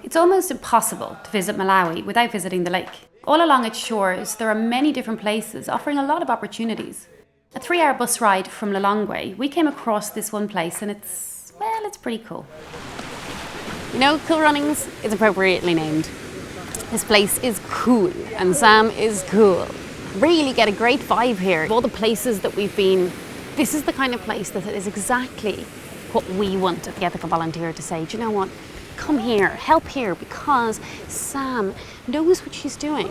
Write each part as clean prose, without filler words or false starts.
It's almost impossible to visit Malawi without visiting the lake. All along its shores, there are many different places offering a lot of opportunities. A 3-hour bus ride from Lilongwe, we came across this one place and it's pretty cool. You know, Cool Runnings is appropriately named. This place is cool and Sam is cool. Really get a great vibe here. All the places that we've been, this is the kind of place that is exactly what we want at the Ethical Volunteer to say, do you know what? Come here, help here, because Sam knows what she's doing.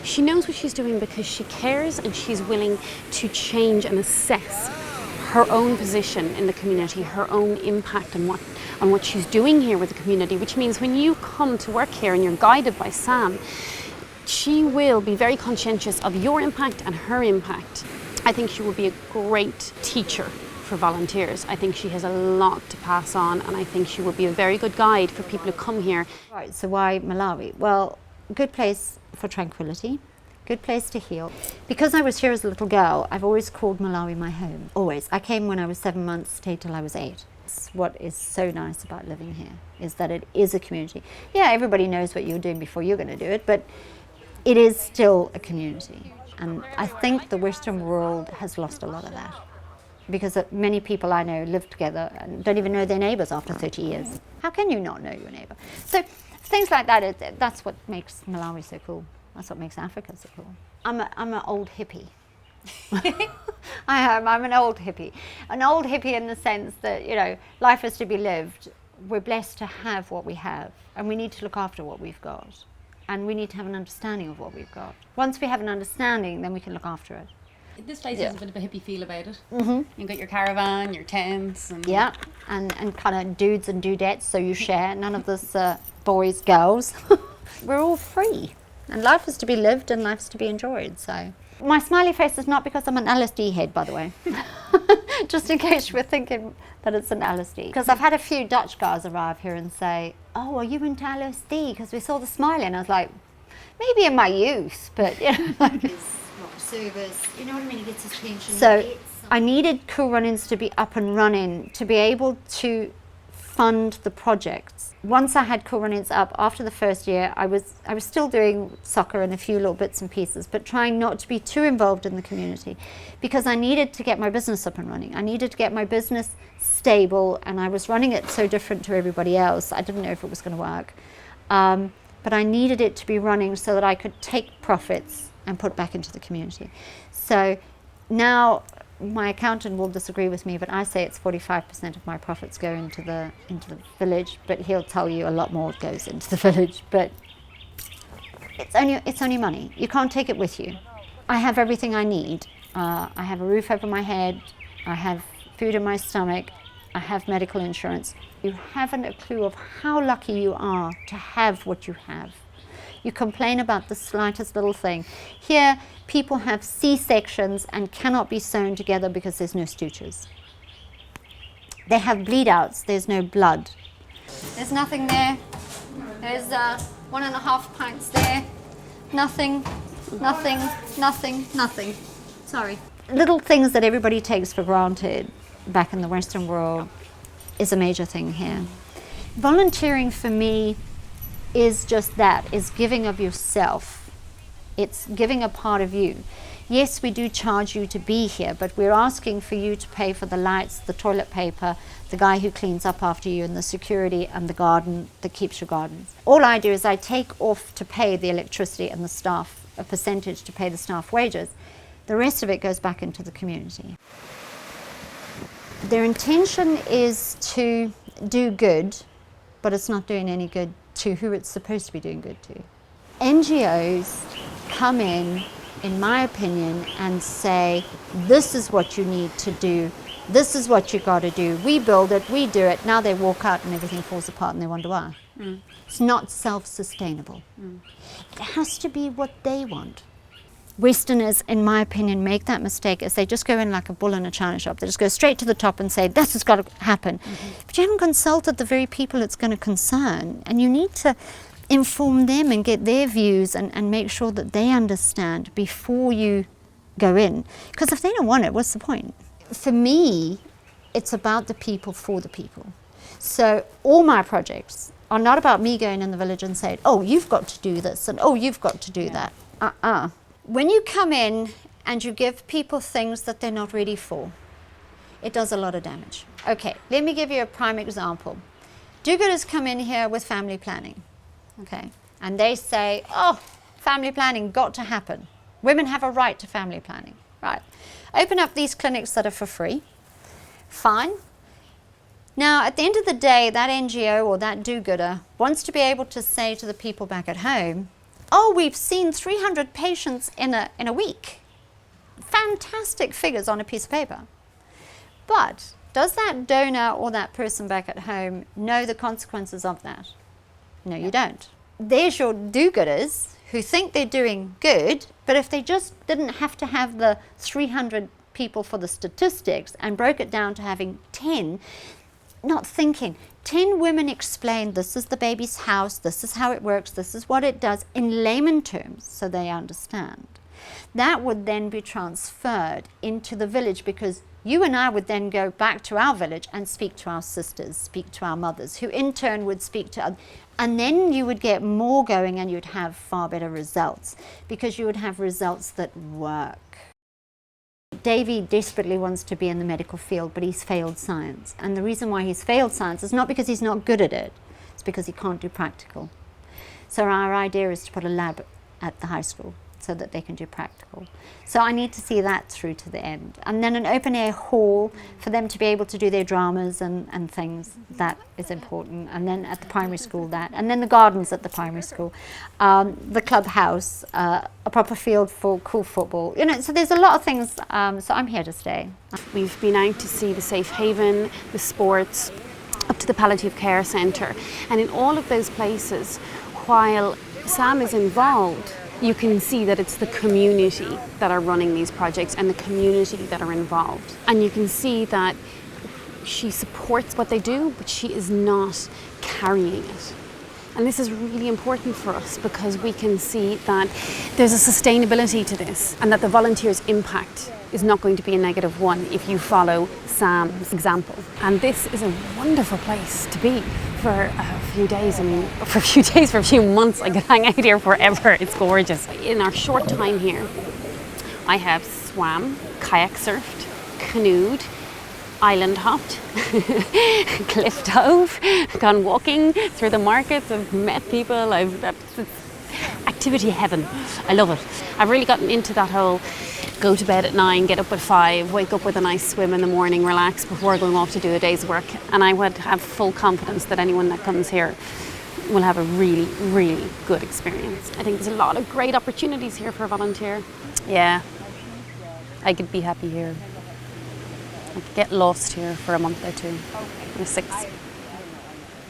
She knows what she's doing because she cares and she's willing to change and assess her own position in the community, her own impact on what she's doing here with the community, which means when you come to work here and you're guided by Sam, she will be very conscientious of your impact and her impact. I think she will be a great teacher for volunteers. I think she has a lot to pass on and I think she will be a very good guide for people who come here. Right, so why Malawi? Well, good place for tranquility, good place to heal. Because I was here as a little girl, I've always called Malawi my home, always. I came when I was 7 months, stayed till I was 8. What is so nice about living here is that it is a community. Yeah, everybody knows what you're doing before you're going to do it, but it is still a community. And I think the Western world has lost a lot of that, because many people I know live together and don't even know their neighbours after 30 years. How can you not know your neighbour? So things like that, that's what makes Malawi so cool. That's what makes Africa so cool. I'm an old hippie. I'm an old hippie. An old hippie in the sense that, you know, life is to be lived. We're blessed to have what we have, and we need to look after what we've got. And we need to have an understanding of what we've got. Once we have an understanding, then we can look after it. This place has a bit of a hippie feel about it. Mm-hmm. You've got your caravan, your tents. And yeah, and kind of dudes and dudettes, so you share. None of this boys, girls. We're all free. And life is to be lived and life's to be enjoyed, so. My smiley face is not because I'm an LSD head, by the way. Just in case you were thinking that it's an LSD. Because I've had a few Dutch guys arrive here and say, oh, are you into LSD? Because we saw the smiley. And I was like, maybe in my youth, but you know. Like, service, you know what I mean, it gets his attention. So I needed Cool Runnings to be up and running, to be able to fund the projects. Once I had Cool Runnings up, after the first year, I was still doing soccer and a few little bits and pieces, but trying not to be too involved in the community, because I needed to get my business up and running. I needed to get my business stable, and I was running it so different to everybody else. I didn't know if it was going to work. But I needed it to be running so that I could take profits and put back into the community. So now my accountant will disagree with me, but I say it's 45% of my profits go into the village, but he'll tell you a lot more goes into the village. But it's only money. You can't take it with you. I have everything I need. I have a roof over my head. I have food in my stomach. I have medical insurance. You haven't a clue of how lucky you are to have what you have. You complain about the slightest little thing. Here, people have C-sections and cannot be sewn together because there's no sutures. They have bleed-outs, there's no blood. There's nothing there. There's 1.5 pints there. Nothing, nothing, nothing, nothing. Sorry. Little things that everybody takes for granted back in the Western world is a major thing here. Volunteering for me is just that, is giving of yourself. It's giving a part of you. Yes, we do charge you to be here, but we're asking for you to pay for the lights, the toilet paper, the guy who cleans up after you, and the security and the garden that keeps your garden. All I do is I take off to pay the electricity and the staff, a percentage to pay the staff wages. The rest of it goes back into the community. Their intention is to do good, but it's not doing any good to who it's supposed to be doing good to. NGOs come in my opinion, and say, this is what you need to do, this is what you got to do, we build it, we do it, now they walk out and everything falls apart and they wonder why. It's not self-sustainable. It has to be what they want. Westerners, in my opinion, make that mistake as they just go in like a bull in a china shop. They just go straight to the top and say, this has got to happen. But you haven't consulted the very people it's going to concern, and you need to inform them and get their views and make sure that they understand before you go in. Because if they don't want it, what's the point? For me, It's about the people for the people. So all my projects are not about me going in the village and saying, oh, you've got to do this and oh, you've got to do that. When you come in and you give people things that they're not ready for, it does a lot of damage. Okay, let me give you a prime example. Do-gooders come in here with family planning, okay, and they say, oh, family planning got to happen. Women have a right to family planning, right? Open up these clinics that are for free, fine. Now, at the end of the day, that NGO or that do-gooder wants to be able to say to the people back at home, oh, we've seen 300 patients in a week. Fantastic figures on a piece of paper. But does that donor or that person back at home know the consequences of that? No, you don't. There's your do-gooders who think they're doing good, but if they just didn't have to have the 300 people for the statistics and broke it down to having 10, not thinking, 10 women explain this is the baby's house, this is how it works, this is what it does in layman terms so they understand. That would then be transferred into the village, because you and I would then go back to our village and speak to our sisters, speak to our mothers, who in turn would speak to others. And then you would get more going and you'd have far better results, because you would have results that work. Davy desperately wants to be in the medical field, but he's failed science. And the reason why he's failed science is not because he's not good at it, it's because he can't do practical. So our idea is to put a lab at the high school so that they can do practical. So I need to see that through to the end. And then an open air hall for them to be able to do their dramas and things, that is important. And then at the primary school that, and then the gardens at the primary school, the clubhouse, a proper field for cool football. You know, so there's a lot of things, so I'm here to stay. We've been out to see the Safe Haven, the sports, up to the Palliative Care Centre. And in all of those places, while Sam is involved, you can see that it's the community that are running these projects and the community that are involved. And you can see that she supports what they do, but she is not carrying it. And this is really important for us, because we can see that there's a sustainability to this, and that the volunteers' impact is not going to be a negative one if you follow Sam's example. And this is a wonderful place to be for a few days. I mean, for a few days, for a few months, I could hang out here forever. It's gorgeous. In our short time here, I have swam, kayak surfed, canoed, island hopped, cliff dove, gone walking through the markets, I've met people, it's activity heaven. I love it. I've really gotten into that whole go to bed at 9, get up at 5, wake up with a nice swim in the morning, relax before going off to do a day's work. And I would have full confidence that anyone that comes here will have a really, really good experience. I think there's a lot of great opportunities here for a volunteer. Yeah, I could be happy here. I could get lost here for a month or two, or 6.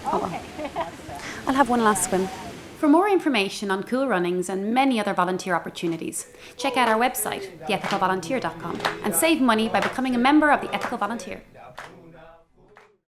Oh well. I'll have one last swim. For more information on Cool Runnings and many other volunteer opportunities, check out our website, theethicalvolunteer.com, and save money by becoming a member of the Ethical Volunteer.